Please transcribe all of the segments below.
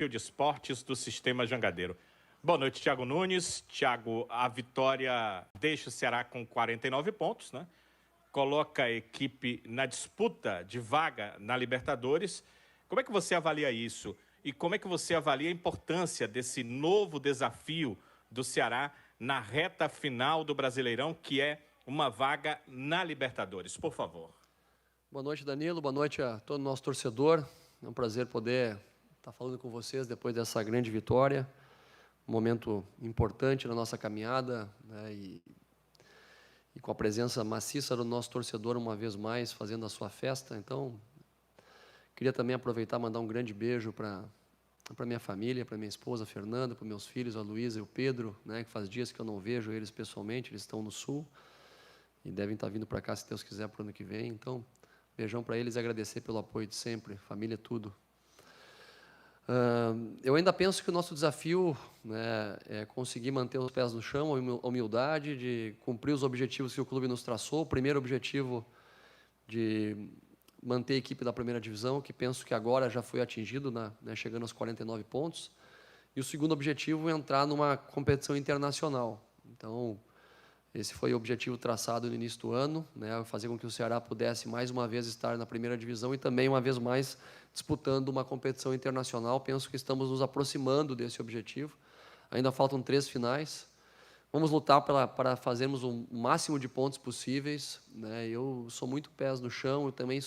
de esportes do Sistema Jangadeiro. Boa noite, Thiago Nunes. Thiago, a vitória deixa o Ceará com 49 pontos, né? Coloca a equipe na disputa de vaga na Libertadores. Como é que você avalia isso? E como é que você avalia a importância desse novo desafio do Ceará na reta final do Brasileirão, que é uma vaga na Libertadores? Por favor. Boa noite, Danilo. Boa noite a todo o nosso torcedor. É um prazer poder estar falando com vocês depois dessa grande vitória. Um momento importante na nossa caminhada, né, e com a presença maciça do nosso torcedor uma vez mais fazendo a sua festa. Então, queria também aproveitar e mandar um grande beijo para minha família, para minha esposa Fernanda, para meus filhos, a Luísa e o Pedro, né, que faz dias que eu não vejo eles pessoalmente, eles estão no Sul e devem estar vindo para cá, se Deus quiser, para o ano que vem. Então, beijão para eles e agradecer pelo apoio de sempre, família é tudo. Eu ainda penso que o nosso desafio, né, é conseguir manter os pés no chão, a humildade de cumprir os objetivos que o clube nos traçou. O primeiro objetivo de manter a equipe da primeira divisão, que penso que agora já foi atingido, né, chegando aos 49 pontos. E o segundo objetivo é entrar numa competição internacional. Então, esse foi o objetivo traçado no início do ano, né, fazer com que o Ceará pudesse mais uma vez estar na primeira divisão e também uma vez mais disputando uma competição internacional. Penso que estamos nos aproximando desse objetivo. Ainda faltam 3 finais. Vamos lutar para fazermos o máximo de pontos possíveis, né. Eu sou muito pés no chão, eu também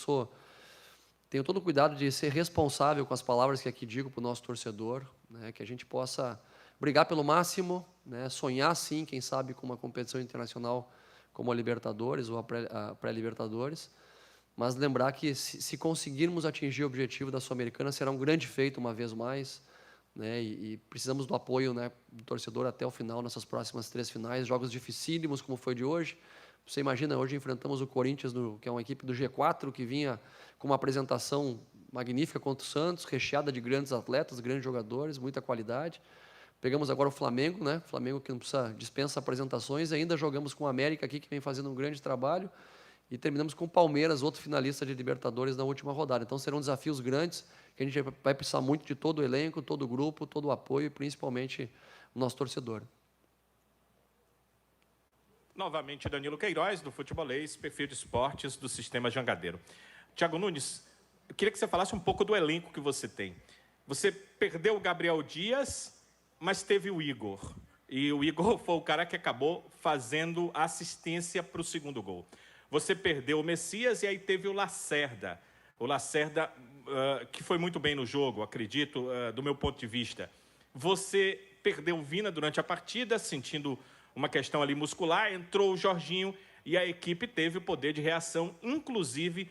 tenho todo o cuidado de ser responsável com as palavras que aqui digo para o nosso torcedor, né, que a gente possa brigar pelo máximo, né, sonhar sim, quem sabe, com uma competição internacional como a Libertadores ou a pré-Libertadores, mas lembrar que se conseguirmos atingir o objetivo da Sul-Americana, será um grande feito uma vez mais, né, e precisamos do apoio, né, do torcedor até o final, nessas próximas 3 finais, jogos dificílimos como foi de hoje. Você imagina, hoje enfrentamos o Corinthians, que é uma equipe do G4, que vinha com uma apresentação magnífica contra o Santos, recheada de grandes atletas, grandes jogadores, muita qualidade. Pegamos agora o Flamengo, né? Flamengo que não dispensa apresentações, e ainda jogamos com o América aqui, que vem fazendo um grande trabalho, e terminamos com o Palmeiras, outro finalista de Libertadores na última rodada. Então serão desafios grandes, que a gente vai precisar muito de todo o elenco, todo o grupo, todo o apoio, e principalmente o nosso torcedor. Novamente, Danilo Queiroz, do Futebolês, perfil de esportes do Sistema Jangadeiro. Thiago Nunes, eu queria que você falasse um pouco do elenco que você tem. Você perdeu o Gabriel Dias, mas teve o Igor. E o Igor foi o cara que acabou fazendo a assistência para o segundo gol. Você perdeu o Messias e aí teve o Lacerda. O Lacerda, que foi muito bem no jogo, acredito, do meu ponto de vista. Você perdeu o Vina durante a partida, sentindo uma questão ali muscular, entrou o Jorginho e a equipe teve o poder de reação, inclusive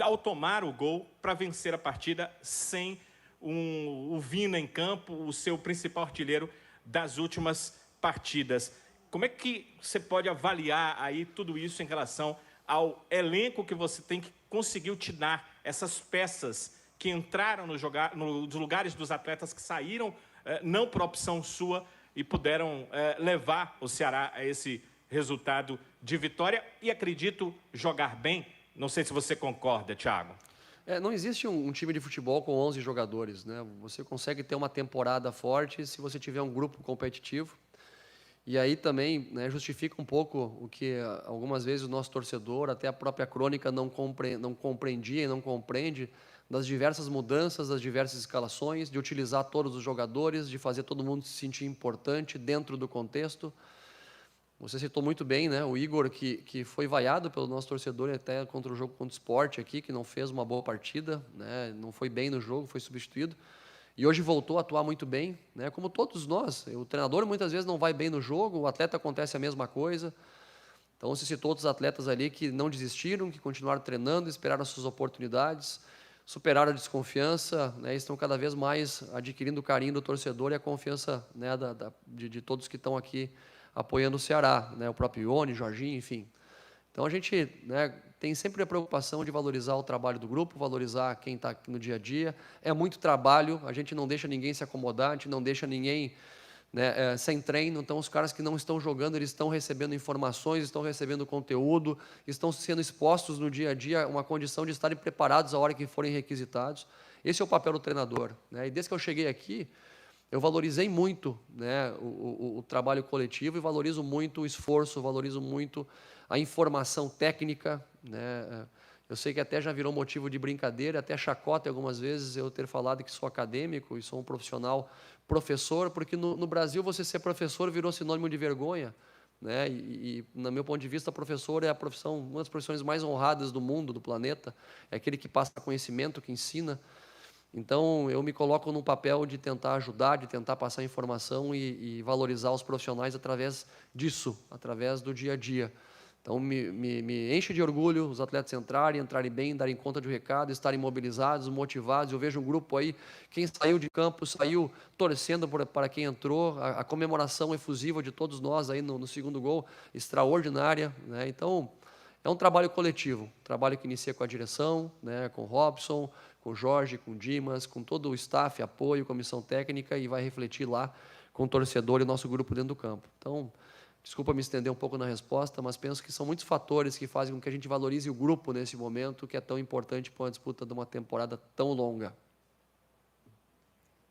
ao tomar o gol para vencer a partida sem o Vina em campo, o seu principal artilheiro das últimas partidas. Como é que você pode avaliar aí tudo isso em relação ao elenco que você tem, que conseguiu te dar essas peças que entraram nos lugares dos atletas que saíram, não por opção sua, e puderam levar o Ceará a esse resultado de vitória e, acredito, jogar bem? Não sei se você concorda, Thiago. Não existe um time de futebol com 11 jogadores, né? Você consegue ter uma temporada forte se você tiver um grupo competitivo. E aí também, né, justifica um pouco o que algumas vezes o nosso torcedor, até a própria crônica, não compreendia e não compreende, das diversas mudanças, das diversas escalações, de utilizar todos os jogadores, de fazer todo mundo se sentir importante dentro do contexto. Você citou muito bem, né, o Igor, que foi vaiado pelo nosso torcedor até contra o jogo contra o Sport aqui, que não fez uma boa partida, né, não foi bem no jogo, foi substituído. E hoje voltou a atuar muito bem, né, como todos nós. O treinador muitas vezes não vai bem no jogo, o atleta acontece a mesma coisa. Então você citou outros atletas ali que não desistiram, que continuaram treinando, esperaram as suas oportunidades, superaram a desconfiança, né, estão cada vez mais adquirindo o carinho do torcedor e a confiança, né, de todos que estão aqui apoiando o Ceará, né, o próprio Ione, Jorginho, enfim. Então a gente, né, tem sempre a preocupação de valorizar o trabalho do grupo, valorizar quem está no dia a dia. É muito trabalho, a gente não deixa ninguém se acomodar, a gente não deixa ninguém, né, sem treino. Então os caras que não estão jogando, eles estão recebendo informações, estão recebendo conteúdo, estão sendo expostos no dia a dia a uma condição de estarem preparados a hora que forem requisitados. Esse é o papel do treinador, né? E desde que eu cheguei aqui, eu valorizei muito, né, o trabalho coletivo e valorizo muito o esforço, valorizo muito a informação técnica, né? Eu sei que até já virou motivo de brincadeira, até chacota algumas vezes eu ter falado que sou acadêmico e sou um profissional professor, porque no Brasil você ser professor virou sinônimo de vergonha, né? No meu ponto de vista, professor é a profissão, uma das profissões mais honradas do mundo, do planeta, é aquele que passa conhecimento, que ensina. Então, eu me coloco no papel de tentar ajudar, de tentar passar informação e valorizar os profissionais através disso, através do dia a dia. Então, me enche de orgulho os atletas entrarem bem, darem conta de um recado, estarem mobilizados, motivados. Eu vejo um grupo aí, quem saiu de campo, saiu torcendo para quem entrou, a comemoração efusiva de todos nós aí no segundo gol, extraordinária, né? Então, é um trabalho coletivo, um trabalho que inicia com a direção, né, com o Robson, com o Jorge, com o Dimas, com todo o staff, apoio, comissão técnica, e vai refletir lá com o torcedor e o nosso grupo dentro do campo. Então, desculpa me estender um pouco na resposta, mas penso que são muitos fatores que fazem com que a gente valorize o grupo nesse momento, que é tão importante para uma disputa de uma temporada tão longa.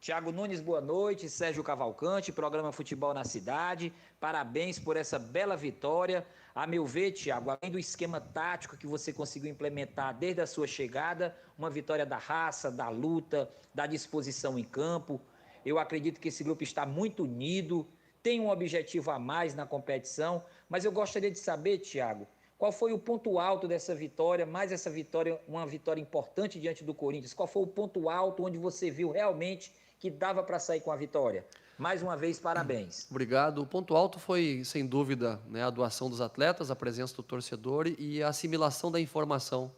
Thiago Nunes, boa noite. Sérgio Cavalcante, programa Futebol na Cidade. Parabéns por essa bela vitória. A meu ver, Thiago, além do esquema tático que você conseguiu implementar desde a sua chegada, uma vitória da raça, da luta, da disposição em campo. Eu acredito que esse grupo está muito unido, tem um objetivo a mais na competição, mas eu gostaria de saber, Thiago, qual foi o ponto alto dessa vitória, mais essa vitória, uma vitória importante diante do Corinthians? Qual foi o ponto alto onde você viu realmente que dava para sair com a vitória? Mais uma vez, parabéns. Obrigado. O ponto alto foi, sem dúvida, né, a doação dos atletas, a presença do torcedor e a assimilação da informação.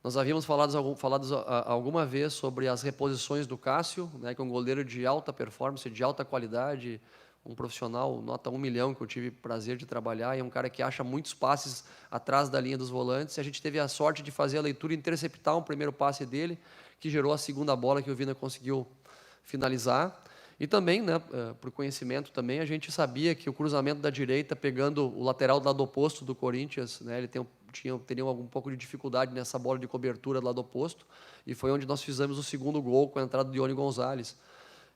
Nós havíamos falado alguma vez sobre as reposições do Cássio, né, que é um goleiro de alta performance, de alta qualidade, um profissional nota 1 milhão que eu tive prazer de trabalhar, e é um cara que acha muitos passes atrás da linha dos volantes. A gente teve a sorte de fazer a leitura e interceptar um primeiro passe dele, que gerou a segunda bola que o Vina conseguiu finalizar. E também, né, por conhecimento também, a gente sabia que o cruzamento da direita, pegando o lateral do lado oposto do Corinthians, né, ele teria um pouco de dificuldade nessa bola de cobertura do lado oposto, e foi onde nós fizemos o segundo gol com a entrada do Ione Gonzalez.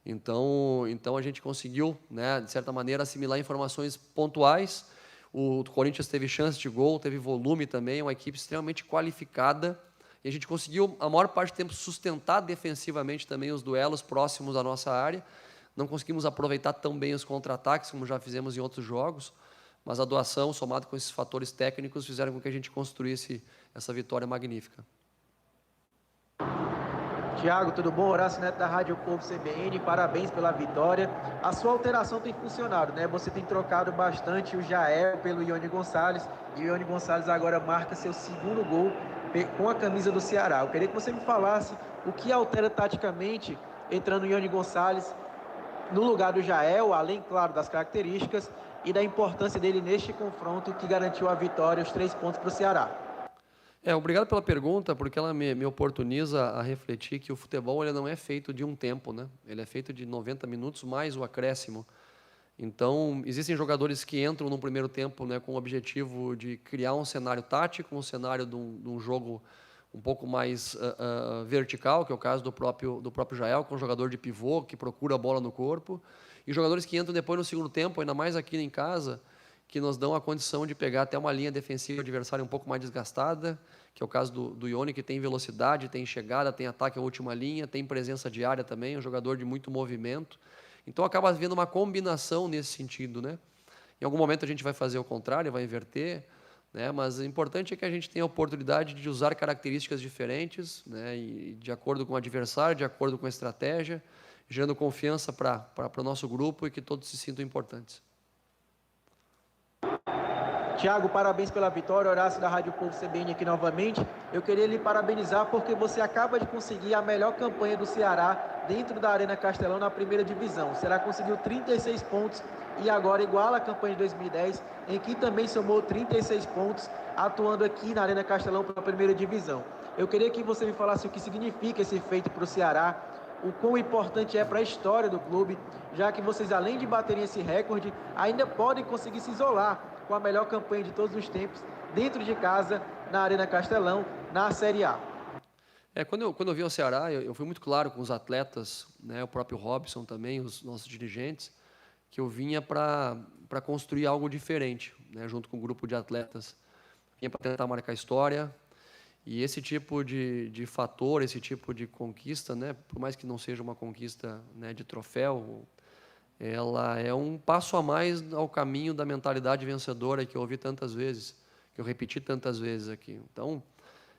Então a gente conseguiu, né, de certa maneira, assimilar informações pontuais. O Corinthians teve chance de gol, teve volume também, uma equipe extremamente qualificada, e a gente conseguiu, a maior parte do tempo, sustentar defensivamente também os duelos próximos da nossa área. Não conseguimos aproveitar tão bem os contra-ataques, como já fizemos em outros jogos, mas a doação, somado com esses fatores técnicos, fizeram com que a gente construísse essa vitória magnífica. Thiago, tudo bom? Horácio Neto da Rádio Povo CBN, parabéns pela vitória. A sua alteração tem funcionado, né? Você tem trocado bastante o Jael pelo Ione Gonçalez, e o Ione Gonçalez agora marca seu segundo gol com a camisa do Ceará. Eu queria que você me falasse o que altera taticamente entrando o Ione Gonçalez no lugar do Jael, além, claro, das características e da importância dele neste confronto que garantiu a vitória, os 3 pontos para o Ceará. Obrigado pela pergunta, porque ela me oportuniza a refletir que o futebol ele não é feito de um tempo, né? Ele é feito de 90 minutos mais o acréscimo. Então, existem jogadores que entram no primeiro tempo, né, com o objetivo de criar um cenário tático, um cenário de um jogo um pouco mais vertical, que é o caso do próprio Jael, que é um jogador de pivô, que procura a bola no corpo, e jogadores que entram depois no segundo tempo, ainda mais aqui em casa, que nos dão a condição de pegar até uma linha defensiva adversária um pouco mais desgastada, que é o caso do Ione, que tem velocidade, tem chegada, tem ataque à última linha, tem presença de área também, um jogador de muito movimento. Então, acaba havendo uma combinação nesse sentido, né? Em algum momento a gente vai fazer o contrário, vai inverter, né? Mas o importante é que a gente tenha a oportunidade de usar características diferentes, né? E de acordo com o adversário, de acordo com a estratégia, gerando confiança para o nosso grupo e que todos se sintam importantes. Thiago, parabéns pela vitória. Horácio da Rádio Povo CBN aqui novamente. Eu queria lhe parabenizar porque você acaba de conseguir a melhor campanha do Ceará dentro da Arena Castelão na primeira divisão. O Ceará conseguiu 36 pontos e agora iguala a campanha de 2010, em que também somou 36 pontos, atuando aqui na Arena Castelão pela primeira divisão. Eu queria que você me falasse o que significa esse feito para o Ceará, o quão importante é para a história do clube, já que vocês, além de baterem esse recorde, ainda podem conseguir se isolar com a melhor campanha de todos os tempos, dentro de casa, na Arena Castelão, na Série A. Quando eu vim ao Ceará, eu fui muito claro com os atletas, né, o próprio Robson também, os nossos dirigentes, que eu vinha para construir algo diferente, né, junto com um grupo de atletas. Vinha para tentar marcar história, e esse tipo de fator, esse tipo de conquista, né, por mais que não seja uma conquista, né, de troféu, ela é um passo a mais ao caminho da mentalidade vencedora que eu ouvi tantas vezes, que eu repeti tantas vezes aqui. Então,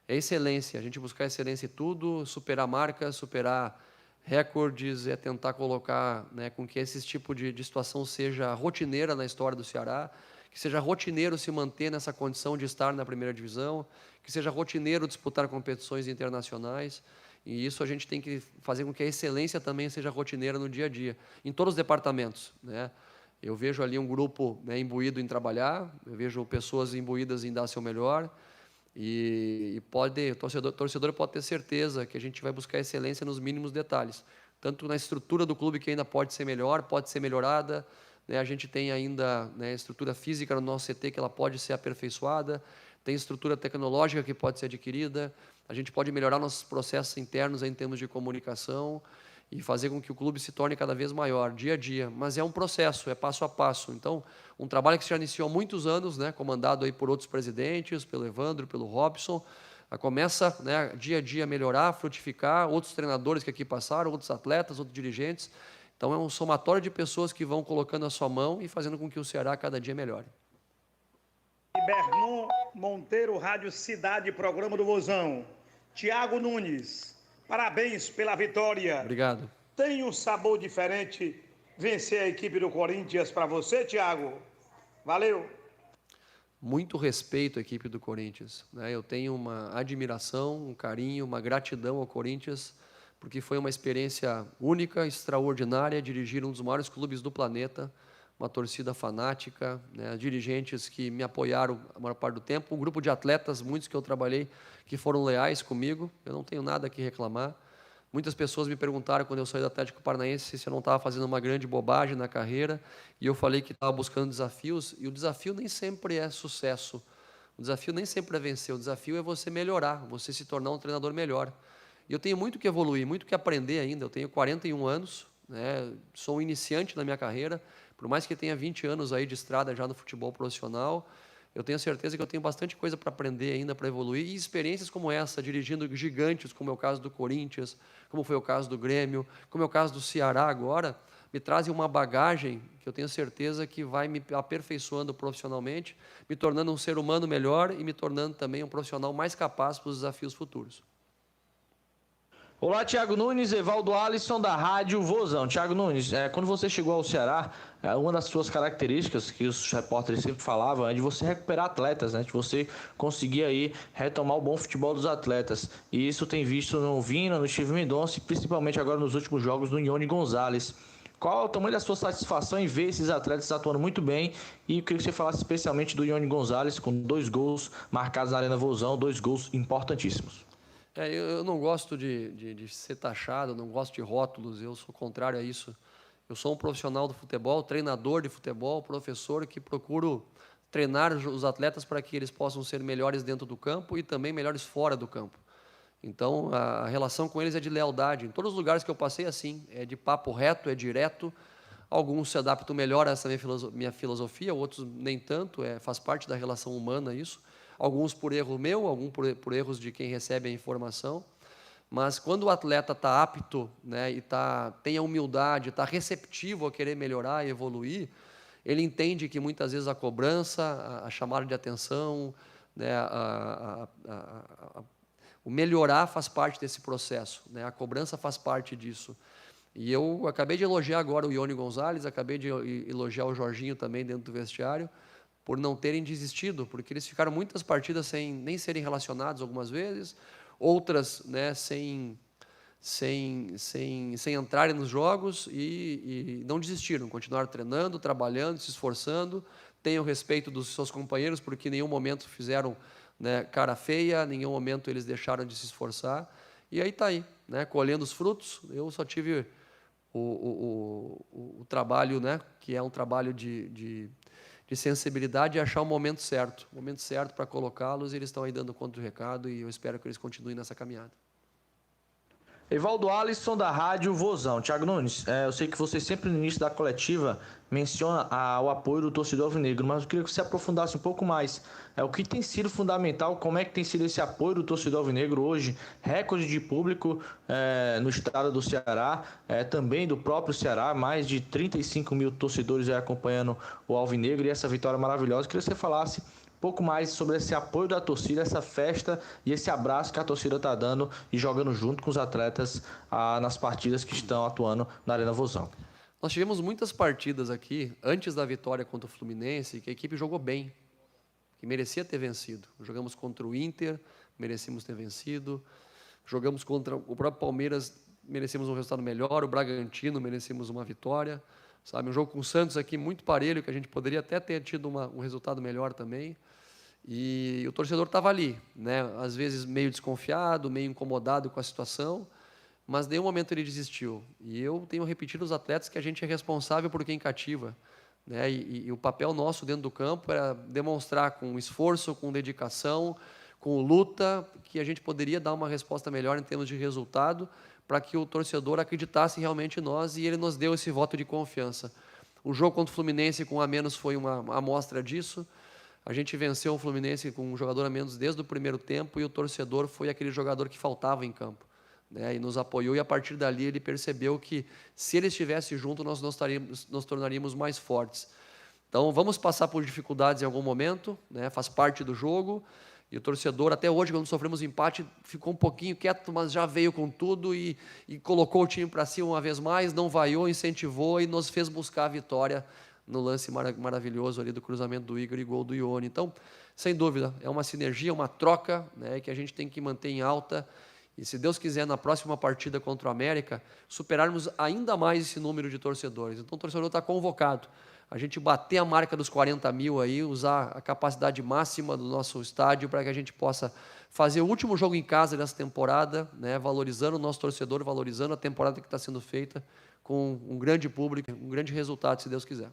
é excelência, a gente buscar excelência em tudo, superar marcas, superar recordes, é tentar colocar, né, com que esse tipo de situação seja rotineira na história do Ceará, que seja rotineiro se manter nessa condição de estar na primeira divisão, que seja rotineiro disputar competições internacionais, e isso a gente tem que fazer com que a excelência também seja rotineira no dia a dia, em todos os departamentos, né? Eu vejo ali um grupo, né, imbuído em trabalhar, eu vejo pessoas imbuídas em dar seu melhor, e o torcedor pode ter certeza que a gente vai buscar excelência nos mínimos detalhes, tanto na estrutura do clube, que ainda pode ser melhor, pode ser melhorada, né? A gente tem ainda, né, estrutura física no nosso CT que ela pode ser aperfeiçoada, tem estrutura tecnológica que pode ser adquirida, a gente pode melhorar nossos processos internos em termos de comunicação e fazer com que o clube se torne cada vez maior, dia a dia. Mas é um processo, é passo a passo. Então, um trabalho que já iniciou há muitos anos, né, comandado aí por outros presidentes, pelo Evandro, pelo Robson, começa, né, dia a dia a melhorar, frutificar, outros treinadores que aqui passaram, outros atletas, outros dirigentes. Então, é um somatório de pessoas que vão colocando a sua mão e fazendo com que o Ceará cada dia melhore. Bernon Monteiro, Rádio Cidade, programa do Vozão. Tiago Nunes, parabéns pela vitória. Obrigado. Tem um sabor diferente vencer a equipe do Corinthians para você, Tiago? Valeu. Muito respeito à equipe do Corinthians, né? Eu tenho uma admiração, um carinho, uma gratidão ao Corinthians, porque foi uma experiência única, extraordinária, dirigir um dos maiores clubes do planeta, uma torcida fanática, né, dirigentes que me apoiaram a maior parte do tempo, um grupo de atletas, muitos que eu trabalhei, que foram leais comigo, eu não tenho nada que reclamar. Muitas pessoas me perguntaram, quando eu saí do Atlético Paranaense, se eu não estava fazendo uma grande bobagem na carreira, e eu falei que estava buscando desafios, e o desafio nem sempre é sucesso, o desafio nem sempre é vencer, o desafio é você melhorar, você se tornar um treinador melhor. E eu tenho muito que evoluir, muito que aprender ainda, eu tenho 41 anos, né, sou um iniciante na minha carreira, por mais que tenha 20 anos aí de estrada já no futebol profissional, eu tenho certeza que eu tenho bastante coisa para aprender ainda, para evoluir, e experiências como essa, dirigindo gigantes, como é o caso do Corinthians, como foi o caso do Grêmio, como é o caso do Ceará agora, me trazem uma bagagem que eu tenho certeza que vai me aperfeiçoando profissionalmente, me tornando um ser humano melhor e me tornando também um profissional mais capaz para os desafios futuros. Olá, Tiago Nunes, Evaldo Alisson da Rádio Vozão. Tiago Nunes, quando você chegou ao Ceará, uma das suas características que os repórteres sempre falavam é de você recuperar atletas, né? De você conseguir aí retomar o bom futebol dos atletas. E isso tem visto no Vina, no Steve Mendonça e principalmente agora nos últimos jogos do Ione Gonzalez. Qual é o tamanho da sua satisfação em ver esses atletas atuando muito bem? E eu queria que você falasse especialmente do Ione Gonzalez, com 2 gols marcados na Arena Vozão, 2 gols importantíssimos. Eu não gosto de ser taxado, não gosto de rótulos, eu sou contrário a isso. Eu sou um profissional do futebol, treinador de futebol, professor que procuro treinar os atletas para que eles possam ser melhores dentro do campo e também melhores fora do campo. Então, a relação com eles é de lealdade. Em todos os lugares que eu passei, assim, é de papo reto, é direto. Alguns se adaptam melhor a essa minha filosofia, outros nem tanto, faz parte da relação humana isso. Alguns por erro meu, alguns por erros de quem recebe a informação. Mas quando o atleta está apto, né, e tem a humildade, está receptivo a querer melhorar e evoluir, ele entende que muitas vezes a cobrança, a chamada de atenção, né, o melhorar faz parte desse processo, né, a cobrança faz parte disso. E eu acabei de elogiar agora o Ione Gonzalez, acabei de elogiar o Jorginho também dentro do vestiário, por não terem desistido, porque eles ficaram muitas partidas sem nem serem relacionados algumas vezes, outras, né, sem entrarem nos jogos e não desistiram, continuaram treinando, trabalhando, se esforçando, têm o respeito dos seus companheiros, porque em nenhum momento fizeram, né, cara feia, em nenhum momento eles deixaram de se esforçar, e aí está aí, né, colhendo os frutos. Eu só tive o trabalho, né, que é um trabalho de sensibilidade e achar o momento certo para colocá-los, e eles estão aí dando conta do recado, e eu espero que eles continuem nessa caminhada. Evaldo Alisson, da Rádio Vozão. Thiago Nunes, eu sei que você sempre no início da coletiva menciona o apoio do torcedor alvinegro, mas eu queria que você aprofundasse um pouco mais. O que tem sido fundamental, como é que tem sido esse apoio do torcedor alvinegro hoje, recorde de público no estado do Ceará, também do próprio Ceará, mais de 35 mil torcedores acompanhando o alvinegro e essa vitória maravilhosa. Eu queria que você falasse um pouco mais sobre esse apoio da torcida, essa festa e esse abraço que a torcida está dando e jogando junto com os atletas nas partidas que estão atuando na Arena Vozão. Nós tivemos muitas partidas aqui, antes da vitória contra o Fluminense, que a equipe jogou bem, que merecia ter vencido. Jogamos contra o Inter, merecíamos ter vencido. Jogamos contra o próprio Palmeiras, merecemos um resultado melhor. O Bragantino, merecemos uma vitória. Sabe, um jogo com o Santos aqui muito parelho, que a gente poderia até ter tido um resultado melhor também. E o torcedor estava ali, né? Às vezes meio desconfiado, meio incomodado com a situação, mas em nenhum momento ele desistiu. E eu tenho repetido aos atletas que a gente é responsável por quem cativa, né? E o papel nosso dentro do campo era demonstrar com esforço, com dedicação, com luta, que a gente poderia dar uma resposta melhor em termos de resultado, para que o torcedor acreditasse realmente em nós, e ele nos deu esse voto de confiança. O jogo contra o Fluminense com um a menos foi uma amostra disso. A gente venceu o Fluminense com um jogador a menos desde o primeiro tempo, e o torcedor foi aquele jogador que faltava em campo, né? E nos apoiou, e a partir dali ele percebeu que, se ele estivesse junto, nós nos tornaríamos mais fortes. Então, vamos passar por dificuldades em algum momento, né? Faz parte do jogo. E o torcedor, até hoje, quando sofremos empate, ficou um pouquinho quieto, mas já veio com tudo e colocou o time para cima uma vez mais, não vaiou, incentivou e nos fez buscar a vitória no lance maravilhoso ali do cruzamento do Igor e gol do Ione. Então, sem dúvida, é uma sinergia, uma troca, né, que a gente tem que manter em alta. E, se Deus quiser, na próxima partida contra o América, superarmos ainda mais esse número de torcedores. Então, o torcedor está convocado. A gente bater a marca dos 40 mil aí, usar a capacidade máxima do nosso estádio para que a gente possa fazer o último jogo em casa dessa temporada, né, valorizando o nosso torcedor, valorizando a temporada que está sendo feita, com um grande público, um grande resultado, se Deus quiser.